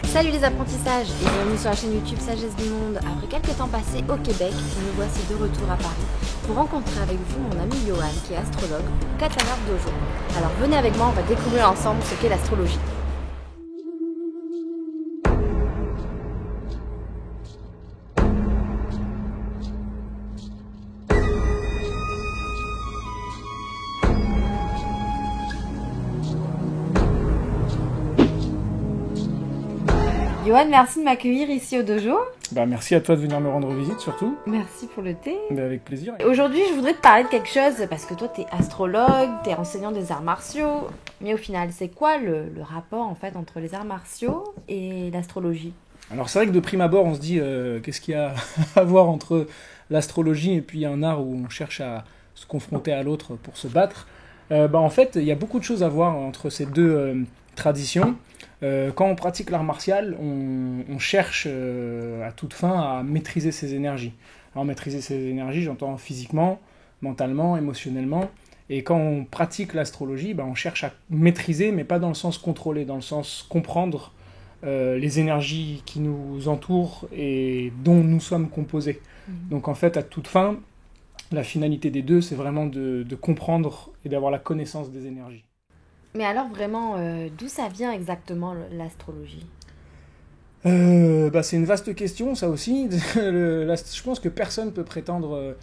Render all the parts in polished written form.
Salut les apprentissages et bienvenue sur la chaîne YouTube Sagesse du Monde. Après quelques temps passés au Québec, me voici de retour à Paris pour rencontrer avec vous mon ami Johan qui est astrologue au Katana Dojo. Alors venez avec moi, on va découvrir ensemble ce qu'est l'astrologie. Johan, merci de m'accueillir ici au dojo. Merci à toi de venir me rendre visite surtout. Merci pour le thé. Avec plaisir. Aujourd'hui, je voudrais te parler de quelque chose parce que toi, t'es astrologue, t'es enseignant des arts martiaux. Mais au final, c'est quoi le rapport en fait entre les arts martiaux et l'astrologie ? Alors c'est vrai que de prime abord, on se dit qu'est-ce qu'il y a à voir entre l'astrologie et puis un art où on cherche à se confronter à l'autre pour se battre. En fait, il y a beaucoup de choses à voir entre ces deux traditions. Quand on pratique l'art martial, on cherche à toute fin à maîtriser ses énergies. Alors maîtriser ses énergies, j'entends physiquement, mentalement, émotionnellement. Et quand on pratique l'astrologie, on cherche à maîtriser, mais pas dans le sens contrôler, dans le sens comprendre les énergies qui nous entourent et dont nous sommes composés. Donc en fait, à toute fin, la finalité des deux, c'est vraiment de comprendre et d'avoir la connaissance des énergies. Mais alors vraiment, d'où ça vient exactement l'astrologie ? C'est une vaste question, ça aussi. Je pense que personne ne peut prétendre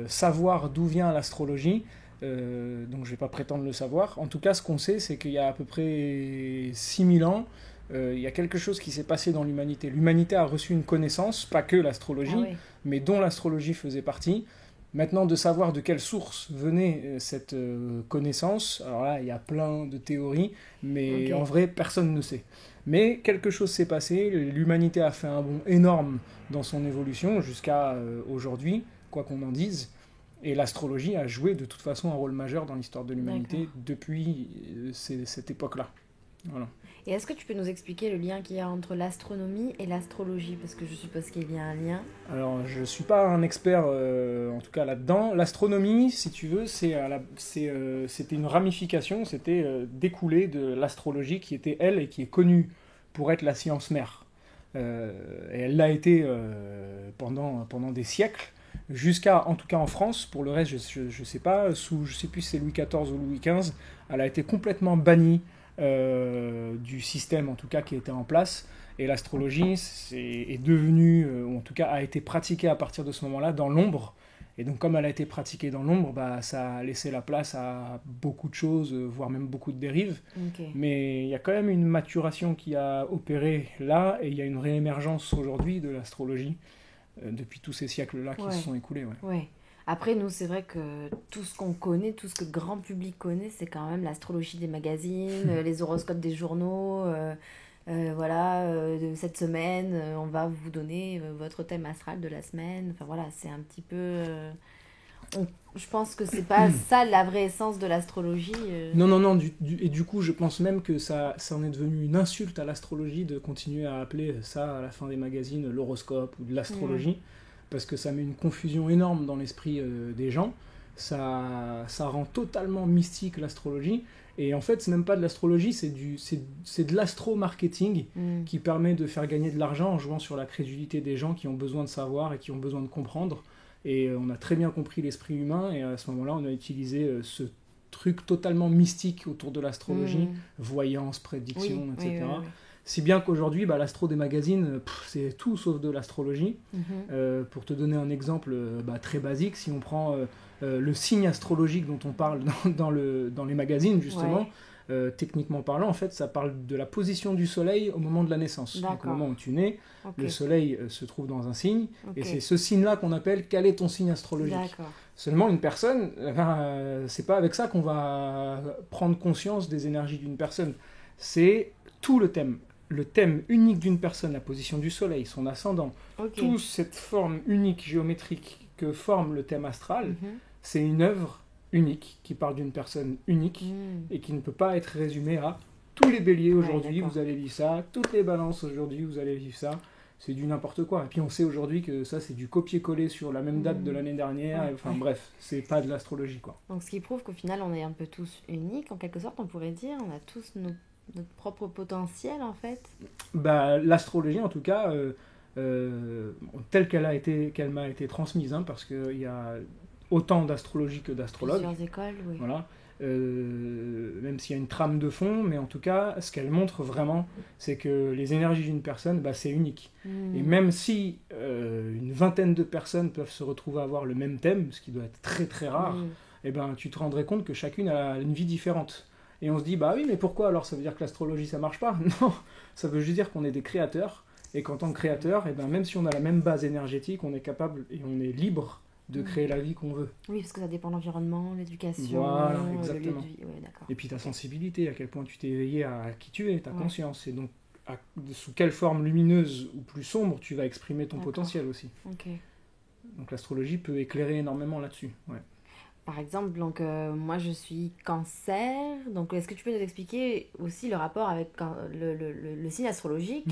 savoir d'où vient l'astrologie, donc je ne vais pas prétendre le savoir. En tout cas, ce qu'on sait, c'est qu'il y a à peu près 6000 ans, il y a quelque chose qui s'est passé dans l'humanité. L'humanité a reçu une connaissance, pas que l'astrologie, mais dont l'astrologie faisait partie. Maintenant, de savoir de quelle source venait cette connaissance, alors là, il y a plein de théories, mais en vrai, personne ne sait. Mais quelque chose s'est passé, l'humanité a fait un bond énorme dans son évolution jusqu'à aujourd'hui, quoi qu'on en dise, et l'astrologie a joué de toute façon un rôle majeur dans l'histoire de l'humanité depuis cette époque-là. Voilà. Et est-ce que tu peux nous expliquer le lien qu'il y a entre l'astronomie et l'astrologie ? Parce que je suppose qu'il y a un lien. Alors, je ne suis pas un expert, en tout cas là-dedans. L'astronomie, si tu veux, c'était une ramification, c'était découlé de l'astrologie qui était, elle, et qui est connue pour être la science mère. Et elle l'a été pendant des siècles, jusqu'à, en tout cas en France, pour le reste, je ne sais pas, je ne sais plus si c'est Louis XIV ou Louis XV, elle a été complètement bannie du système en tout cas qui était en place, et l'astrologie est devenue, ou en tout cas a été pratiquée à partir de ce moment-là dans l'ombre, et donc comme elle a été pratiquée dans l'ombre, ça a laissé la place à beaucoup de choses, voire même beaucoup de dérives, mais il y a quand même une maturation qui a opéré là, et il y a une réémergence aujourd'hui de l'astrologie depuis tous ces siècles-là qui se sont écoulés. Ouais. Après, nous, c'est vrai que tout ce qu'on connaît, tout ce que le grand public connaît, c'est quand même l'astrologie des magazines, les horoscopes des journaux. De cette semaine, on va vous donner votre thème astral de la semaine. Enfin voilà, c'est un petit peu... je pense que c'est pas ça la vraie essence de l'astrologie. Non. Et du coup, je pense même que ça en est devenu une insulte à l'astrologie de continuer à appeler ça, à la fin des magazines, l'horoscope ou de l'astrologie. Parce que ça met une confusion énorme dans l'esprit des gens. Ça rend totalement mystique l'astrologie. Et en fait, c'est même pas de l'astrologie, c'est de l'astro-marketing qui permet de faire gagner de l'argent en jouant sur la crédulité des gens qui ont besoin de savoir et qui ont besoin de comprendre. Et on a très bien compris l'esprit humain, et à ce moment-là, on a utilisé ce truc totalement mystique autour de l'astrologie, voyance, prédiction, etc. Oui. Si bien qu'aujourd'hui, l'astro des magazines, c'est tout sauf de l'astrologie. Pour te donner un exemple très basique, si on prend le signe astrologique dont on parle dans les magazines, justement, techniquement parlant, en fait, ça parle de la position du soleil au moment de la naissance. Donc, au moment où tu nais, le soleil se trouve dans un signe, et c'est ce signe-là qu'on appelle « quel est ton signe astrologique ?» Seulement, une personne, c'est pas avec ça qu'on va prendre conscience des énergies d'une personne. C'est tout le thème. Le thème unique d'une personne, la position du soleil, son ascendant, toute cette forme unique géométrique que forme le thème astral, c'est une œuvre unique qui parle d'une personne unique et qui ne peut pas être résumée à tous les béliers aujourd'hui, vous allez vivre ça, toutes les balances aujourd'hui, vous allez vivre ça. C'est du n'importe quoi. Et puis on sait aujourd'hui que ça, c'est du copier-coller sur la même date de l'année dernière. Bref, c'est pas de l'astrologie, quoi. Donc ce qui prouve qu'au final, on est un peu tous uniques, en quelque sorte, on pourrait dire. On a tous nos notre propre potentiel en fait. Bah, l'astrologie, en tout cas, telle qu'elle m'a été transmise, hein, parce qu'il y a autant d'astrologie que d'astrologues. Plusieurs écoles, oui. Voilà. Même s'il y a une trame de fond, mais en tout cas, ce qu'elle montre vraiment, c'est que les énergies d'une personne, bah, c'est unique. Et même si une vingtaine de personnes peuvent se retrouver à avoir le même thème, ce qui doit être très très rare, et ben, tu te rendrais compte que chacune a une vie différente. Et on se dit, bah oui, mais pourquoi alors? Ça veut dire que l'astrologie, ça marche pas? Non, ça veut juste dire qu'on est des créateurs, et qu'en tant que créateur, et ben, même si on a la même base énergétique, on est capable et on est libre de créer la vie qu'on veut. Oui, parce que ça dépend de l'environnement, l'éducation, voilà, le lieu exactement. de vie. Ouais, d'accord. Et puis ta sensibilité, à quel point tu t'es éveillé à qui tu es, ta conscience, et donc sous quelle forme lumineuse ou plus sombre tu vas exprimer ton potentiel aussi. Okay. Donc l'astrologie peut éclairer énormément là-dessus. Ouais. Par exemple, donc, moi je suis Cancer, donc est-ce que tu peux nous expliquer aussi le rapport avec le signe astrologique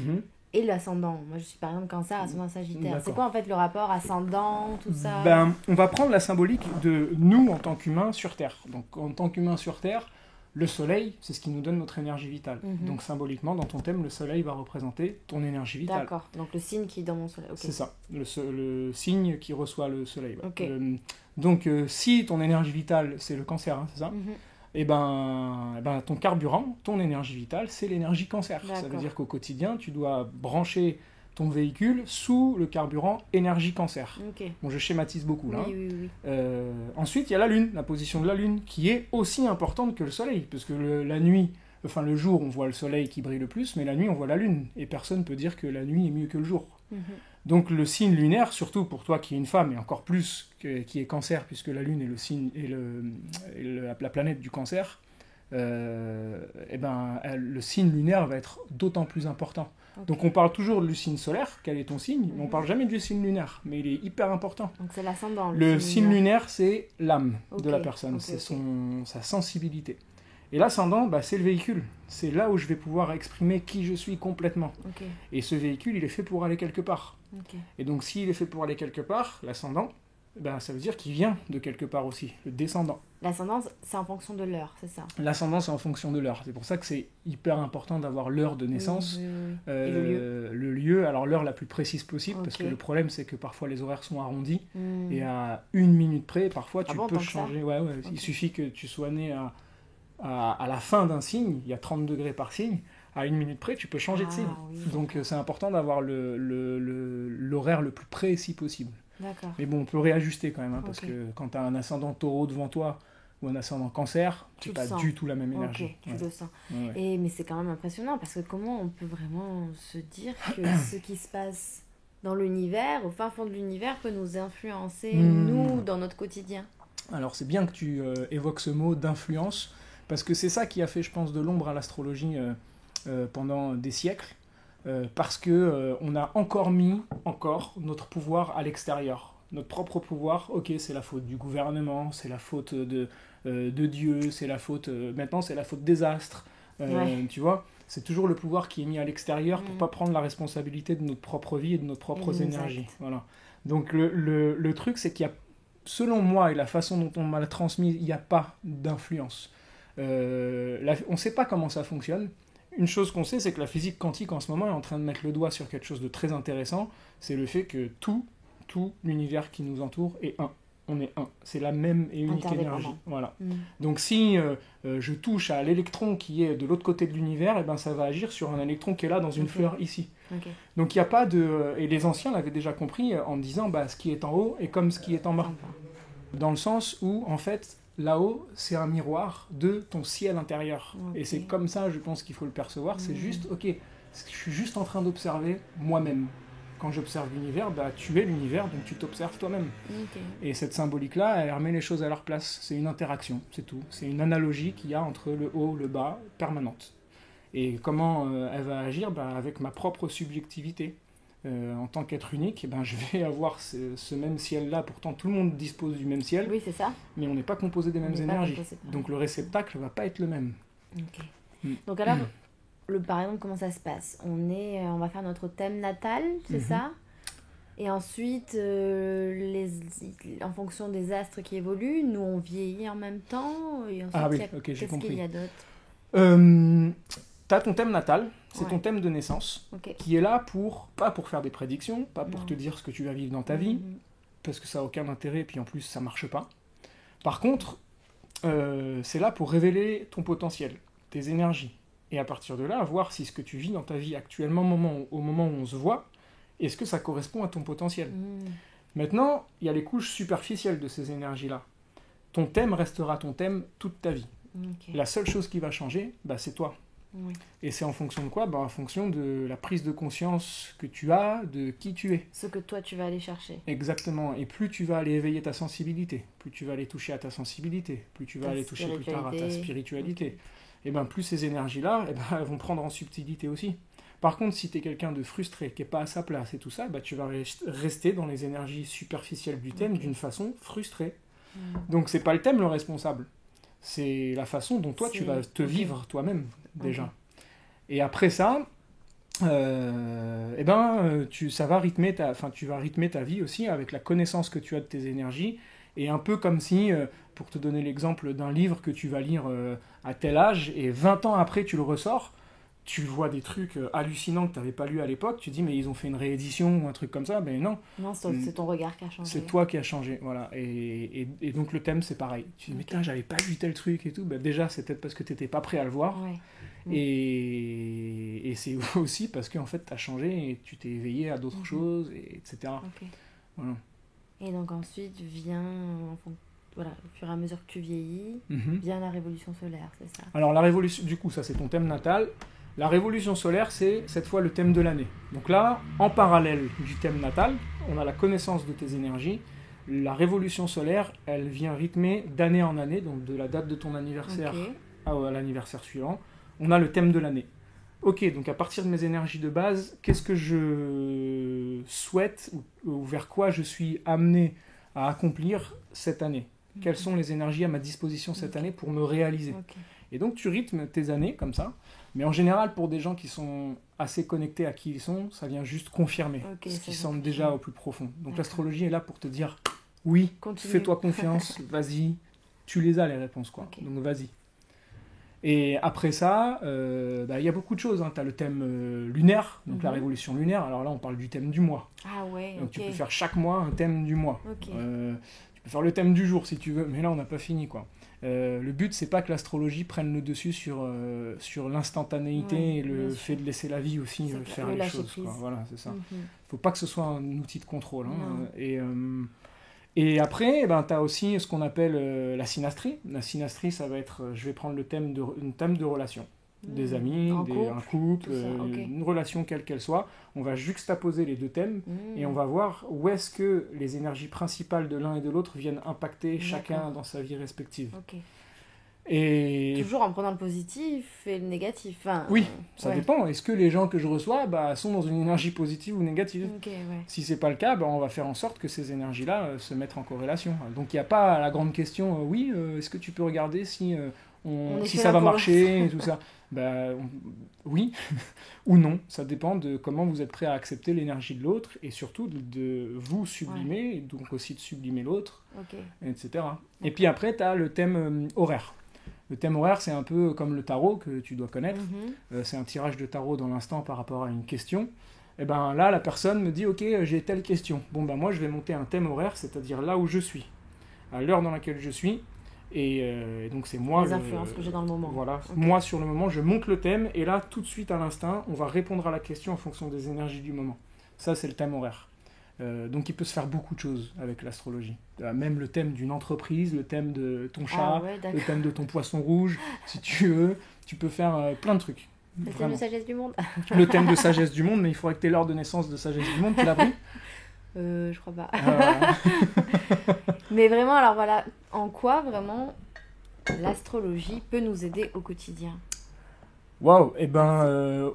et l'ascendant? Moi je suis par exemple Cancer, ascendant Sagittaire. D'accord. C'est quoi en fait le rapport ascendant, tout ça? Ben, on va prendre la symbolique de nous en tant qu'humains sur Terre. Donc en tant qu'humains sur Terre, le soleil, c'est ce qui nous donne notre énergie vitale. Donc symboliquement, dans ton thème, le soleil va représenter ton énergie vitale. D'accord, donc le signe qui est dans mon soleil. Okay. C'est ça, le signe qui reçoit le soleil. Ouais. Okay. Donc si ton énergie vitale, c'est le Cancer, hein, c'est ça, et ben ton carburant, ton énergie vitale, c'est l'énergie Cancer. Ça veut dire qu'au quotidien, tu dois brancher ton véhicule sous le carburant énergie Cancer. Okay. Bon, je schématise beaucoup là. Oui. Ensuite, il y a la Lune, la position de la Lune, qui est aussi importante que le Soleil, parce que la nuit, enfin le jour, on voit le Soleil qui brille le plus, mais la nuit, on voit la Lune, et personne ne peut dire que la nuit est mieux que le jour. Donc le signe lunaire, surtout pour toi qui es une femme, et encore plus qui est Cancer, puisque la Lune est le signe la planète du Cancer, le signe lunaire va être d'autant plus important. Okay. Donc on parle toujours du signe solaire, quel est ton signe, mais on parle jamais du signe lunaire, mais il est hyper important. Donc c'est l'ascendant. Le signe lunaire, c'est l'âme de la personne, c'est sa sensibilité. Et l'ascendant, bah, c'est le véhicule. C'est là où je vais pouvoir exprimer qui je suis complètement. Et ce véhicule, il est fait pour aller quelque part. Et donc s'il est fait pour aller quelque part, l'ascendant, bah, ça veut dire qu'il vient de quelque part aussi, le descendant. L'ascendant, c'est en fonction de l'heure, c'est ça? L'ascendant, c'est en fonction de l'heure. C'est pour ça que c'est hyper important d'avoir l'heure de naissance. Et le lieu, alors l'heure la plus précise possible, parce que le problème, c'est que parfois les horaires sont arrondis, et à 1 minute près, parfois, tu peux changer. Il suffit que tu sois né à la fin d'un signe, il y a 30 degrés par signe, à 1 minute près, tu peux changer de signe. Oui, donc c'est important d'avoir l'horaire le plus précis possible. D'accord. Mais bon, on peut réajuster quand même, hein, parce que quand tu as un ascendant taureau devant toi, ou un ascendant Cancer, c'est pas du tout la même énergie. Tu le sens. Mais c'est quand même impressionnant, parce que comment on peut vraiment se dire que ce qui se passe dans l'univers, au fin fond de l'univers, peut nous influencer, nous, dans notre quotidien? Alors c'est bien que tu évoques ce mot d'influence, parce que c'est ça qui a fait, je pense, de l'ombre à l'astrologie pendant des siècles, parce que on a encore mis notre pouvoir à l'extérieur. Notre propre pouvoir, ok, c'est la faute du gouvernement, c'est la faute de Dieu, c'est la faute, maintenant c'est la faute des astres, tu vois, c'est toujours le pouvoir qui est mis à l'extérieur pour pas prendre la responsabilité de notre propre vie et de nos propres énergies. Voilà. Donc le truc, c'est qu'il y a, selon moi et la façon dont on m'a transmis, il n'y a pas d'influence. On ne sait pas comment ça fonctionne. Une chose qu'on sait, c'est que la physique quantique en ce moment est en train de mettre le doigt sur quelque chose de très intéressant, c'est le fait que tout l'univers qui nous entoure est un. On est un. C'est la même et unique énergie. Voilà. Donc si je touche à l'électron qui est de l'autre côté de l'univers, et ben ça va agir sur un électron qui est là dans une fleur ici. Donc il n'y a pas de... Et les anciens l'avaient déjà compris en disant bah, ce qui est en haut est comme ce qui est en bas. Dans le sens où, en fait, là-haut, c'est un miroir de ton ciel intérieur. Et c'est comme ça, je pense qu'il faut le percevoir. C'est juste, ok, je suis juste en train d'observer moi-même. Quand j'observe l'univers, bah, tu es l'univers, donc tu t'observes toi-même. Et cette symbolique-là, elle remet les choses à leur place. C'est une interaction, c'est tout. C'est une analogie qu'il y a entre le haut, le bas, permanente. Et comment elle va agir bah, avec ma propre subjectivité. En tant qu'être unique, ben, je vais avoir ce même ciel-là. Pourtant, tout le monde dispose du même ciel, oui, c'est ça. Mais on n'est pas composé des mêmes énergies. Donc le réceptacle ne va pas être le même. Donc alors, par exemple, comment ça se passe? On va faire notre thème natal, c'est ça? Et ensuite, en fonction des astres qui évoluent, nous on vieillit en même temps. Et ensuite, j'ai compris. Qu'est-ce qu'il y a d'autre? t'as ton thème natal, c'est Ouais. ton thème de naissance, Ok. qui est là pas pour faire des prédictions, pas pour Non. te dire ce que tu vas vivre dans ta vie, Mhm. parce que ça n'a aucun intérêt, et puis en plus ça marche pas. Par contre, c'est là pour révéler ton potentiel, tes énergies. Et à partir de là, voir si ce que tu vis dans ta vie actuellement, au moment où on se voit, est-ce que ça correspond à ton potentiel. Mhm. Maintenant, il y a les couches superficielles de ces énergies-là. Ton thème restera ton thème toute ta vie. Ok. La seule chose qui va changer, c'est toi. Oui. Et c'est en fonction de quoi? En fonction de la prise de conscience que tu as, de qui tu es. Ce que toi tu vas aller chercher. Exactement. Et plus tu vas aller éveiller ta sensibilité, plus tu vas aller toucher à ta sensibilité, plus tu vas Ta aller toucher plus tard à ta spiritualité, et plus ces énergies-là, elles vont prendre en subtilité aussi. Par contre, si tu es quelqu'un de frustré, qui n'est pas à sa place et tout ça, tu vas rester dans les énergies superficielles du thème d'une façon frustrée. Donc c'est pas le thème le responsable. C'est la façon dont toi tu vas te vivre toi-même déjà. Et après ça, tu vas rythmer ta vie aussi avec la connaissance que tu as de tes énergies. Et un peu comme si, pour te donner l'exemple d'un livre que tu vas lire à tel âge, et 20 ans après tu le ressors, tu vois des trucs hallucinants que tu n'avais pas lu à l'époque, tu dis mais ils ont fait une réédition ou un truc comme ça, ben non. Non, c'est ton regard qui a changé. C'est toi qui as changé, voilà. Et donc le thème c'est pareil. Tu dis mais putain, j'avais pas vu tel truc et tout, déjà c'est peut-être parce que tu n'étais pas prêt à le voir. Ouais. Et c'est aussi parce qu'en fait tu as changé et tu t'es éveillé à d'autres choses, etc. Ok. Voilà. Et donc ensuite vient, voilà, au fur et à mesure que tu vieillis, Mhm. vient la révolution solaire, c'est ça? Alors la révolution, du coup ça c'est ton thème natal. La révolution solaire, c'est cette fois le thème de l'année. Donc là, en parallèle du thème natal, on a la connaissance de tes énergies. La révolution solaire, elle vient rythmer d'année en année, donc de la date de ton anniversaire à l'anniversaire suivant. On a le thème de l'année. Ok, donc à partir de mes énergies de base, qu'est-ce que je souhaite ou vers quoi je suis amené à accomplir cette année? Quelles sont les énergies à ma disposition cette année pour me réaliser? Et donc tu rythmes tes années comme ça. Mais en général, pour des gens qui sont assez connectés à qui ils sont, ça vient juste confirmer ce qu'ils sentent déjà au plus profond. Donc l'astrologie est là pour te dire, oui, fais-toi confiance, vas-y, tu les as les réponses, quoi. Donc vas-y. Et après ça, y a beaucoup de choses. Tu as le thème lunaire, donc la révolution lunaire. Alors là, on parle du thème du mois. Ah ouais, donc tu peux faire chaque mois un thème du mois. Tu peux faire le thème du jour si tu veux, mais là, on n'a pas fini, quoi. Le but, c'est pas que l'astrologie prenne le dessus sur l'instantanéité et le fait de laisser la vie aussi faire les choses. Quoi. Voilà, c'est ça. Faut pas que ce soit un outil de contrôle. Hein. Et après, tu as aussi ce qu'on appelle la synastrie. La synastrie, ça va être, je vais prendre une thème de relation. Des amis, un couple, une relation quelle qu'elle soit. On va juxtaposer les deux thèmes et on va voir où est-ce que les énergies principales de l'un et de l'autre viennent impacter chacun dans sa vie respective. Et toujours en prenant le positif et le négatif. Enfin, oui, ça dépend. Est-ce que les gens que je reçois sont dans une énergie positive ou négative? Si c'est pas le cas, on va faire en sorte que ces énergies-là se mettent en corrélation. Donc il n'y a pas la grande question, est-ce que tu peux regarder si ça va marcher et tout ça? Oui ou non, ça dépend de comment vous êtes prêt à accepter l'énergie de l'autre et surtout de vous sublimer, et donc aussi de sublimer l'autre, etc. Et puis après, tu as le thème horaire. Le thème horaire, c'est un peu comme le tarot que tu dois connaître. C'est un tirage de tarot dans l'instant par rapport à une question. Et là, la personne me dit, ok, j'ai telle question. Moi, je vais monter un thème horaire, c'est-à-dire là où je suis, à l'heure dans laquelle je suis. Et donc c'est moi les influences que j'ai dans le moment. Voilà, moi sur le moment je monte le thème et là tout de suite à l'instinct on va répondre à la question en fonction des énergies du moment. Ça c'est le thème horaire. Donc il peut se faire beaucoup de choses avec l'astrologie. Même le thème d'une entreprise, le thème de ton chat, le thème de ton poisson rouge, si tu veux, tu peux faire plein de trucs. Le thème de sagesse du monde. Le thème de sagesse du monde, mais il faudrait que tu aies l'heure de naissance de sagesse du monde, tu l'as pris? Je crois pas. Mais vraiment, alors voilà, en quoi vraiment l'astrologie peut nous aider au quotidien? Waouh,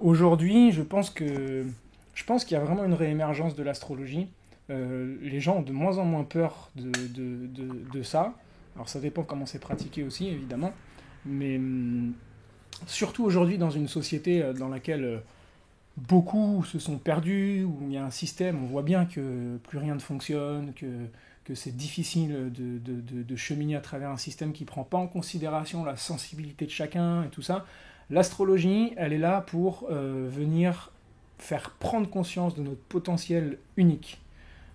aujourd'hui, je pense qu'il y a vraiment une réémergence de l'astrologie. Les gens ont de moins en moins peur de ça. Alors ça dépend comment c'est pratiqué aussi, évidemment. Mais surtout aujourd'hui, dans une société dans laquelle beaucoup se sont perdus, où il y a un système, on voit bien que plus rien ne fonctionne, que c'est difficile de cheminer à travers un système qui ne prend pas en considération la sensibilité de chacun et tout ça. L'astrologie, elle est là pour venir faire prendre conscience de notre potentiel unique.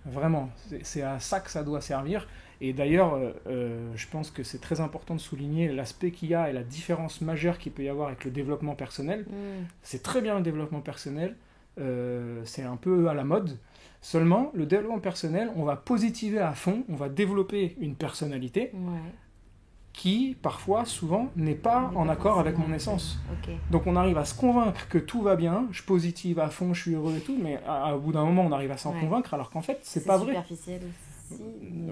Vraiment, c'est à ça que ça doit servir. Et d'ailleurs, je pense que c'est très important de souligner l'aspect qu'il y a et la différence majeure qu'il peut y avoir avec le développement personnel. C'est très bien le développement personnel, c'est un peu à la mode. Seulement, le développement personnel, on va positiver à fond, on va développer une personnalité qui, parfois, souvent, n'est pas en accord avec mon essence. Donc on arrive à se convaincre que tout va bien, je positive à fond, je suis heureux et tout, mais au bout d'un moment, on arrive à s'en convaincre, alors qu'en fait, c'est pas vrai. C'est superficiel aussi.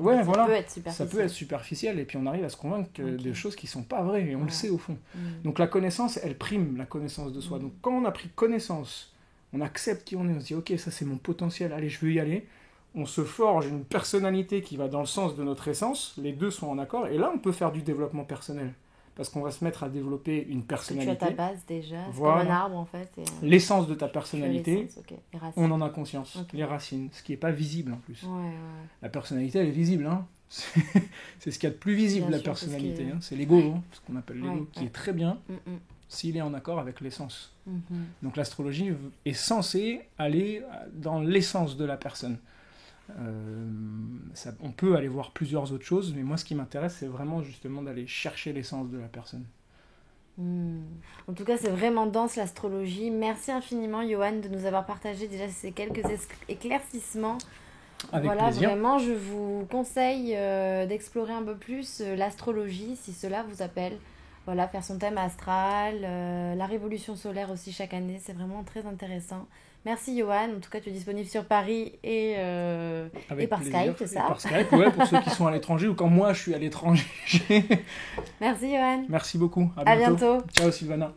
Ouais, voilà. Ça peut être superficiel, et puis on arrive à se convaincre de choses qui sont pas vraies, et on le sait au fond. Donc la connaissance, elle prime la connaissance de soi. Donc quand on a pris connaissance, on accepte qui on est, on se dit ok, ça c'est mon potentiel, allez, je veux y aller. On se forge une personnalité qui va dans le sens de notre essence, les deux sont en accord, et là on peut faire du développement personnel. Parce qu'on va se mettre à développer une personnalité. Tu as ta base déjà, c'est comme un arbre en fait. L'essence de ta personnalité, on en a conscience, Okay. Les racines, ce qui n'est pas visible en plus. Ouais. La personnalité, elle est visible, hein. C'est ce qu'il y a de plus visible, bien la sûr, personnalité. C'est l'ego, ce qu'on appelle l'ego, qui est très bien s'il est en accord avec l'essence. Donc l'astrologie est censée aller dans l'essence de la personne. On peut aller voir plusieurs autres choses, mais moi ce qui m'intéresse c'est vraiment justement d'aller chercher l'essence de la personne. En tout cas c'est vraiment dense l'astrologie. Merci infiniment Johan de nous avoir partagé déjà ces quelques éclaircissements. Avec plaisir. Vraiment je vous conseille d'explorer un peu plus l'astrologie si cela vous appelle. Faire son thème astral, la révolution solaire aussi chaque année, c'est vraiment très intéressant. Merci Johan, en tout cas tu es disponible sur Paris et par plaisir. Skype, c'est ça? Par Skype, ouais, pour ceux qui sont à l'étranger ou quand moi je suis à l'étranger. Merci Johan. Merci beaucoup, à bientôt. Ciao Sylvana.